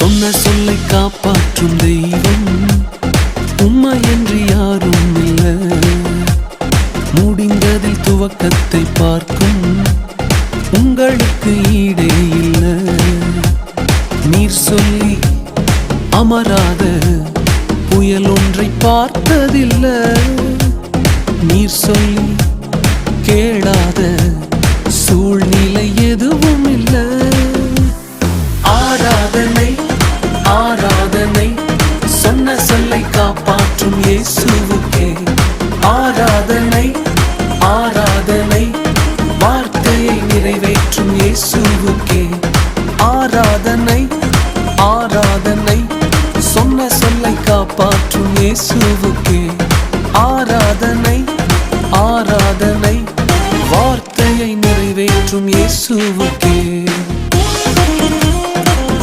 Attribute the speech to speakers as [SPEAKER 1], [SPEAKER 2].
[SPEAKER 1] சொன்ன சொல்லை காப்பாற்றும் தெய்வம் உம்மையன்றி யாரும் இல்லை. முடிந்ததில் துவக்கத்தை பார்க்கும் உங்களுக்கு ஈடே இல்லை. நீர் சொல்லி அமராத புயல் ஒன்றை பார்த்ததில்லை. நீர் சொல்லி கேளாத சூழ்நிலை எதுவும் இல்லை. ஆராதனை ஆராதனை சொன்ன சொல்லை காப்பாற்றும் இயேசுவுக்கே. ஆராதனை ஆராதனை வார்த்தையை நிறைவேற்றும் இயேசுவுக்கே. ஆராதனை ஆராதனை சொன்ன சொல்லை காப்பாற்றும் இயேசுவுக்கே. ஆராதனை ஆராதனை வார்த்தையை நிறைவேற்றும் இயேசுவுக்கே.